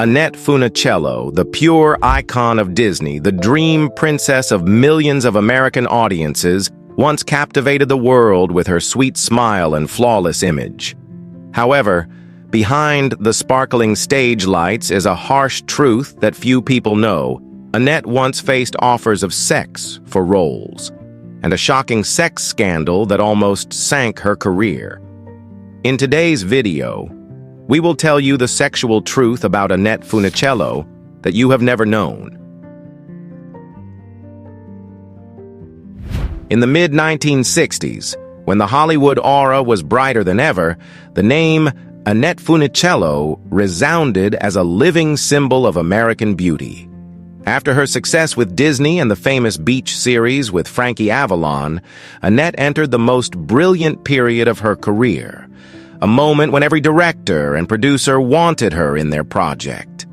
Annette Funicello, the pure icon of Disney, the dream princess of millions of American audiences, once captivated the world with her sweet smile and flawless image. However, behind the sparkling stage lights is a harsh truth that few people know. Annette once faced offers of sex for roles, and a shocking sex scandal that almost sank her career. In today's video, we will tell you the sexual truth about Annette Funicello that you have never known. In the mid-1960s, when the Hollywood aura was brighter than ever, the name Annette Funicello resounded as a living symbol of American beauty. After her success with Disney and the famous beach series with Frankie Avalon, Annette entered the most brilliant period of her career, a moment when every director and producer wanted her in their project.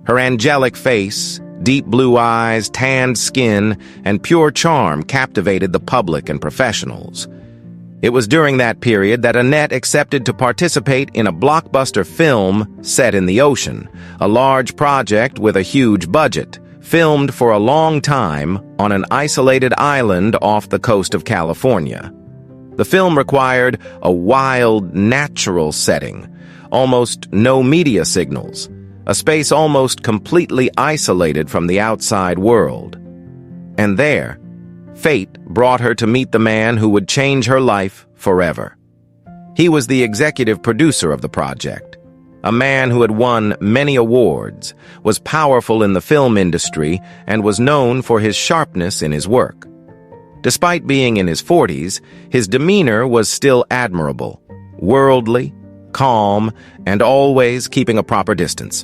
Her angelic face, deep blue eyes, tanned skin, and pure charm captivated the public and professionals. It was during that period that Annette accepted to participate in a blockbuster film set in the ocean, a large project with a huge budget, filmed for a long time on an isolated island off the coast of California. The film required a wild, natural setting, almost no media signals, a space almost completely isolated from the outside world. And there, fate brought her to meet the man who would change her life forever. He was the executive producer of the project, a man who had won many awards, was powerful in the film industry, and was known for his sharpness in his work. Despite being in his 40s, his demeanor was still admirable, worldly, calm, and always keeping a proper distance.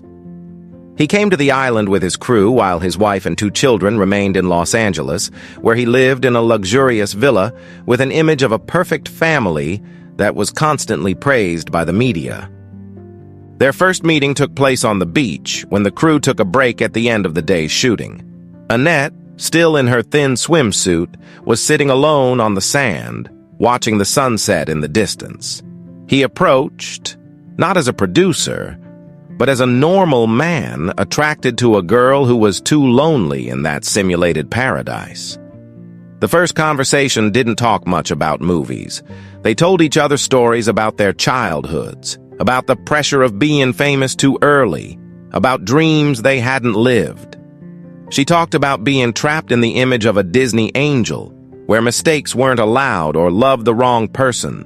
He came to the island with his crew while his wife and 2 children remained in Los Angeles, where he lived in a luxurious villa with an image of a perfect family that was constantly praised by the media. Their first meeting took place on the beach when the crew took a break at the end of the day's shooting. Annette, still in her thin swimsuit, was sitting alone on the sand, watching the sunset in the distance. He approached, not as a producer, but as a normal man attracted to a girl who was too lonely in that simulated paradise. The first conversation didn't talk much about movies. They told each other stories about their childhoods, about the pressure of being famous too early, about dreams they hadn't lived. She talked about being trapped in the image of a Disney angel, where mistakes weren't allowed or loved the wrong person.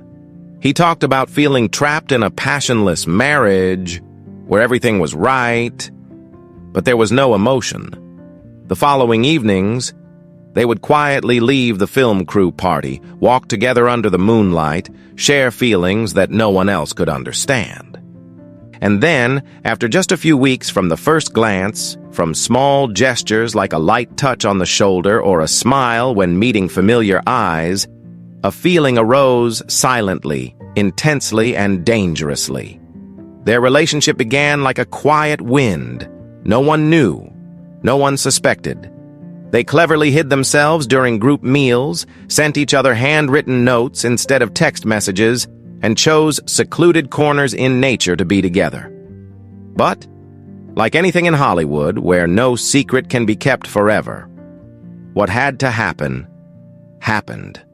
He talked about feeling trapped in a passionless marriage, where everything was right, but there was no emotion. The following evenings, they would quietly leave the film crew party, walk together under the moonlight, share feelings that no one else could understand. And then, after just a few weeks from the first glance, from small gestures like a light touch on the shoulder or a smile when meeting familiar eyes, a feeling arose silently, intensely, and dangerously. Their relationship began like a quiet wind. No one knew. No one suspected. They cleverly hid themselves during group meals, sent each other handwritten notes instead of text messages, and chose secluded corners in nature to be together. But, like anything in Hollywood, where no secret can be kept forever, what had to happen, happened.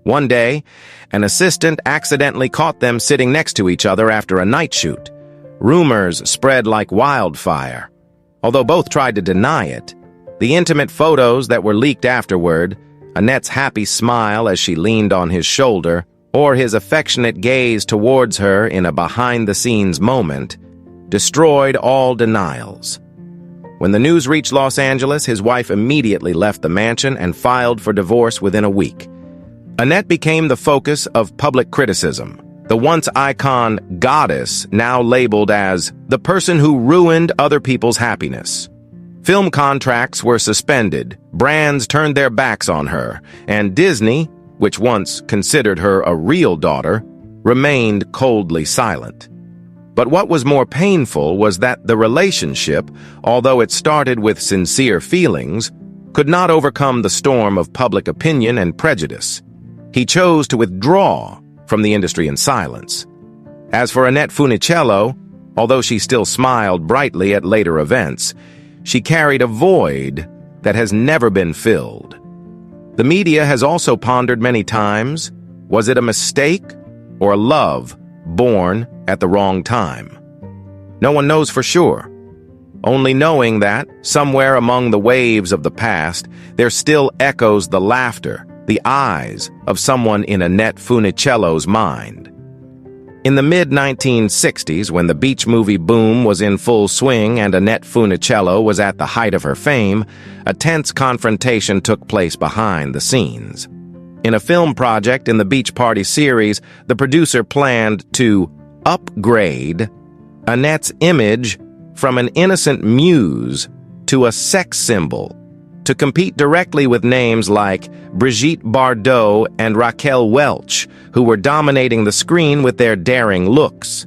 One day, an assistant accidentally caught them sitting next to each other after a night shoot. Rumors spread like wildfire. Although both tried to deny it, the intimate photos that were leaked afterward, Annette's happy smile as she leaned on his shoulder, or his affectionate gaze towards her in a behind-the-scenes moment, destroyed all denials. When the news reached Los Angeles, his wife immediately left the mansion and filed for divorce within a week. Annette became the focus of public criticism, the once icon goddess now labeled as the person who ruined other people's happiness. Film contracts were suspended, brands turned their backs on her, and Disney, which once considered her a real daughter, remained coldly silent. But what was more painful was that the relationship, although it started with sincere feelings, could not overcome the storm of public opinion and prejudice. He chose to withdraw from the industry in silence. As for Annette Funicello, Although she still smiled brightly at later events, she carried a void that has never been filled. The media has also pondered many times, was it a mistake or a love born at the wrong time? No one knows for sure, only knowing that, somewhere among the waves of the past, there still echoes the laughter, the eyes of someone in Annette Funicello's mind. In the mid-1960s, when the beach movie boom was in full swing and Annette Funicello was at the height of her fame, a tense confrontation took place behind the scenes. In a film project in the Beach Party series, the producer planned to upgrade Annette's image from an innocent muse to a sex symbol, to compete directly with names like Brigitte Bardot and Raquel Welch, who were dominating the screen with their daring looks.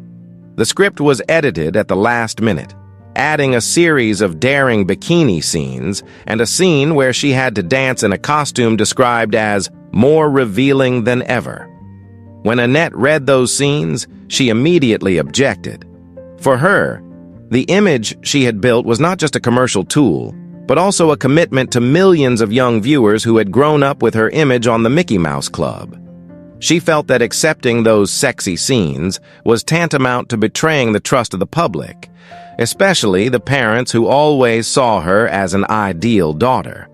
The script was edited at the last minute, adding a series of daring bikini scenes and a scene where she had to dance in a costume described as more revealing than ever. When Annette read those scenes, she immediately objected. For her, the image she had built was not just a commercial tool, but also a commitment to millions of young viewers who had grown up with her image on the Mickey Mouse Club. She felt that accepting those sexy scenes was tantamount to betraying the trust of the public, especially the parents who always saw her as an ideal daughter.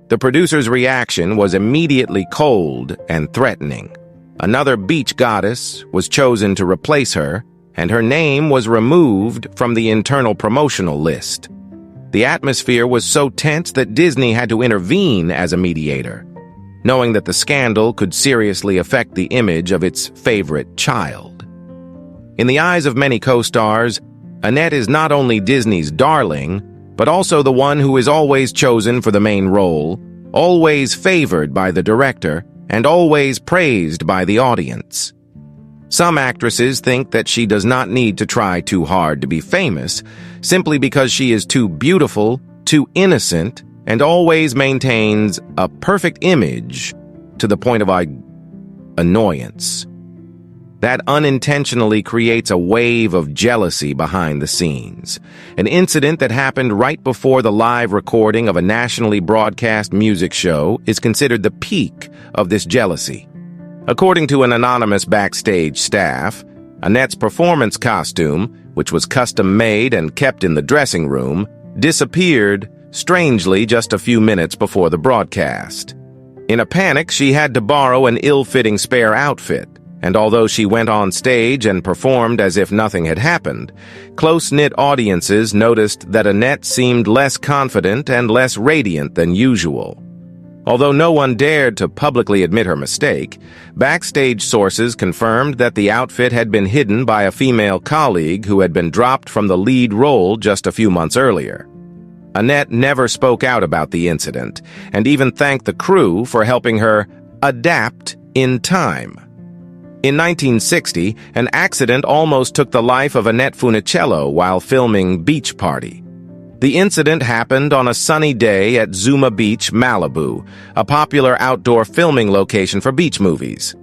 The producer's reaction was immediately cold and threatening. Another beach goddess was chosen to replace her, and her name was removed from the internal promotional list. The atmosphere was so tense that Disney had to intervene as a mediator, knowing that the scandal could seriously affect the image of its favorite child. In the eyes of many co-stars, Annette is not only Disney's darling, but also the one who is always chosen for the main role, always favored by the director, and always praised by the audience. Some actresses think that she does not need to try too hard to be famous, simply because she is too beautiful, too innocent, and always maintains a perfect image to the point of annoyance. That unintentionally creates a wave of jealousy behind the scenes. An incident that happened right before the live recording of a nationally broadcast music show is considered the peak of this jealousy. According to an anonymous backstage staff, Annette's performance costume, which was custom-made and kept in the dressing room, disappeared strangely just a few minutes before the broadcast. In a panic, she had to borrow an ill-fitting spare outfit, and although she went on stage and performed as if nothing had happened, close-knit audiences noticed that Annette seemed less confident and less radiant than usual. Although no one dared to publicly admit her mistake, backstage sources confirmed that the outfit had been hidden by a female colleague who had been dropped from the lead role just a few months earlier. Annette never spoke out about the incident, and even thanked the crew for helping her adapt in time. In 1960, an accident almost took the life of Annette Funicello while filming Beach Party. The incident happened on a sunny day at Zuma Beach, Malibu, a popular outdoor filming location for beach movies.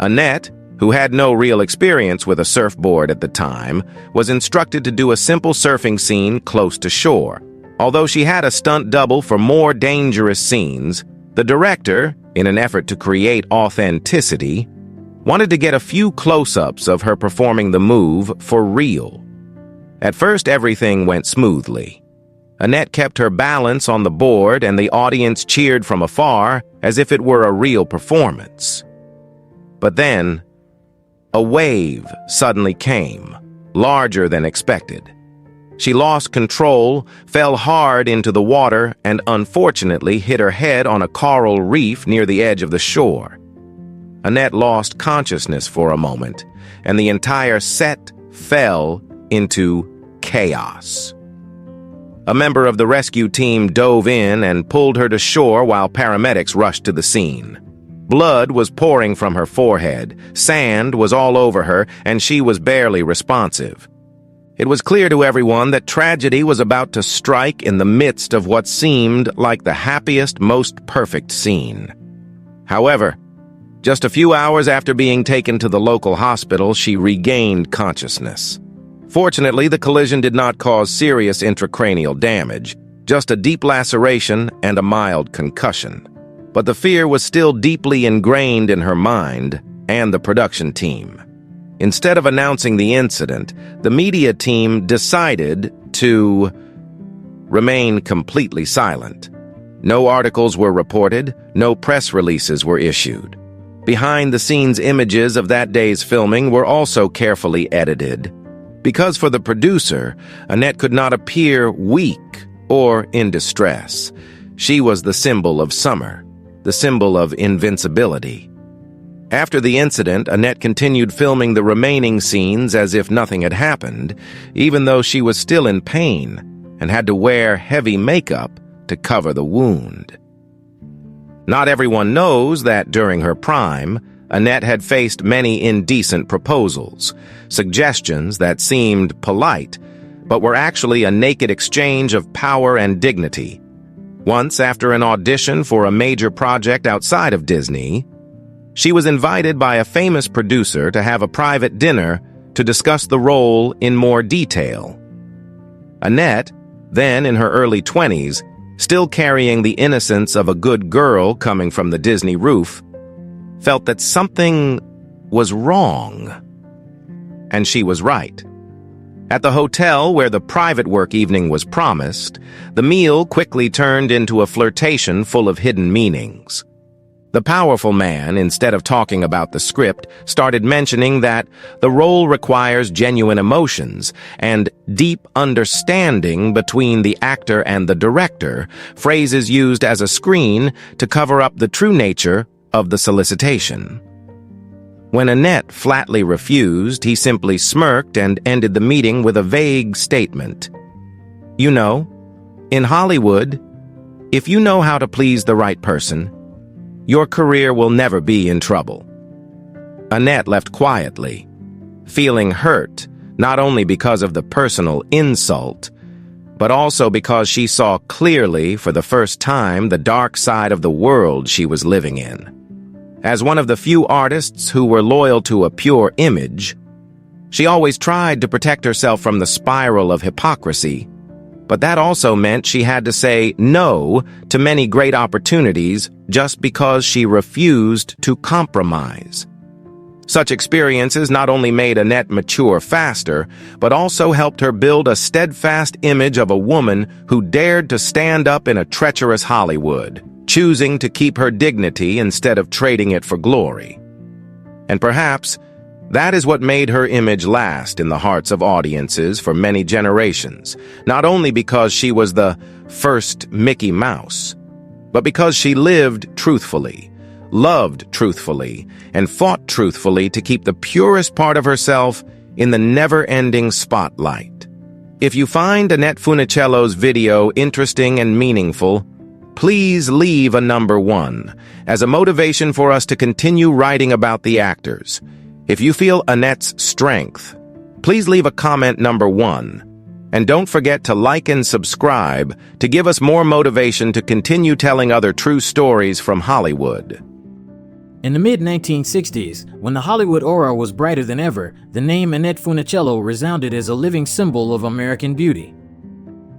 Annette, who had no real experience with a surfboard at the time, was instructed to do a simple surfing scene close to shore. Although she had a stunt double for more dangerous scenes, the director, in an effort to create authenticity, wanted to get a few close-ups of her performing the move for real. At first, everything went smoothly. Annette kept her balance on the board and the audience cheered from afar as if it were a real performance. But then, a wave suddenly came, larger than expected. She lost control, fell hard into the water, and unfortunately hit her head on a coral reef near the edge of the shore. Annette lost consciousness for a moment, and the entire set fell into chaos. A member of the rescue team dove in and pulled her to shore while paramedics rushed to the scene. Blood was pouring from her forehead, sand was all over her, and she was barely responsive. It was clear to everyone that tragedy was about to strike in the midst of what seemed like the happiest, most perfect scene. However, just a few hours after being taken to the local hospital, she regained consciousness. Fortunately, the collision did not cause serious intracranial damage, just a deep laceration and a mild concussion. But the fear was still deeply ingrained in her mind and the production team. Instead of announcing the incident, the media team decided to remain completely silent. No articles were reported, no press releases were issued. Behind-the-scenes images of that day's filming were also carefully edited, because for the producer, Annette could not appear weak or in distress. She was the symbol of summer, the symbol of invincibility. After the incident, Annette continued filming the remaining scenes as if nothing had happened, even though she was still in pain and had to wear heavy makeup to cover the wound. Not everyone knows that during her prime, Annette had faced many indecent proposals, suggestions that seemed polite, but were actually a naked exchange of power and dignity. Once, after an audition for a major project outside of Disney, she was invited by a famous producer to have a private dinner to discuss the role in more detail. Annette, then in her early 20s, still carrying the innocence of a good girl coming from the Disney roof, felt that something was wrong. And she was right. At the hotel where the private work evening was promised, the meal quickly turned into a flirtation full of hidden meanings. The powerful man, instead of talking about the script, started mentioning that the role requires genuine emotions and deep understanding between the actor and the director, phrases used as a screen to cover up the true nature of the solicitation. When Annette flatly refused, he simply smirked and ended the meeting with a vague statement. You know, in Hollywood, if you know how to please the right person, your career will never be in trouble. Annette left quietly, feeling hurt not only because of the personal insult, but also because she saw clearly for the first time the dark side of the world she was living in. As one of the few artists who were loyal to a pure image, she always tried to protect herself from the spiral of hypocrisy, but that also meant she had to say no to many great opportunities just because she refused to compromise. Such experiences not only made Annette mature faster, but also helped her build a steadfast image of a woman who dared to stand up in a treacherous Hollywood, choosing to keep her dignity instead of trading it for glory. And perhaps that is what made her image last in the hearts of audiences for many generations, not only because she was the first Mickey Mouse, but because she lived truthfully, loved truthfully, and fought truthfully to keep the purest part of herself in the never-ending spotlight. If you find Annette Funicello's video interesting and meaningful, please leave a number 1 as a motivation for us to continue writing about the actors. If you feel Annette's strength, please leave a comment number 1. And don't forget to like and subscribe to give us more motivation to continue telling other true stories from Hollywood. In the mid-1960s, when the Hollywood aura was brighter than ever, the name Annette Funicello resounded as a living symbol of American beauty.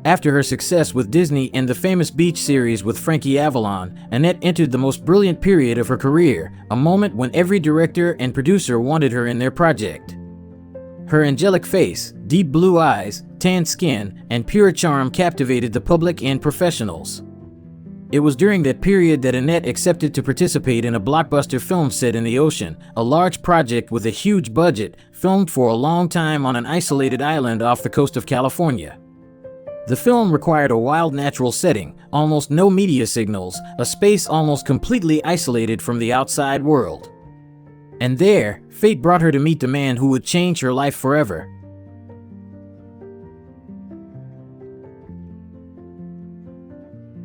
After her success with Disney and the famous beach series with Frankie Avalon, Annette entered the most brilliant period of her career, a moment when every director and producer wanted her in their project. Her angelic face, deep blue eyes, tan skin, and pure charm captivated the public and professionals. It was during that period that Annette accepted to participate in a blockbuster film set in the ocean, a large project with a huge budget, filmed for a long time on an isolated island off the coast of California. The film required a wild natural setting, almost no media signals, a space almost completely isolated from the outside world. And there, fate brought her to meet the man who would change her life forever.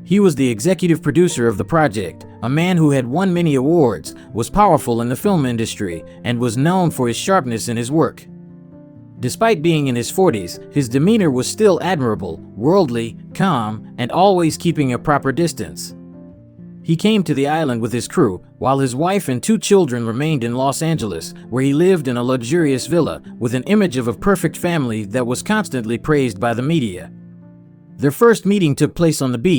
He was the executive producer of the project, a man who had won many awards, was powerful in the film industry, and was known for his sharpness in his work. Despite being in his 40s, his demeanor was still admirable, worldly, calm, and always keeping a proper distance. He came to the island with his crew, while his wife and 2 children remained in Los Angeles, where he lived in a luxurious villa with an image of a perfect family that was constantly praised by the media. Their first meeting took place on the beach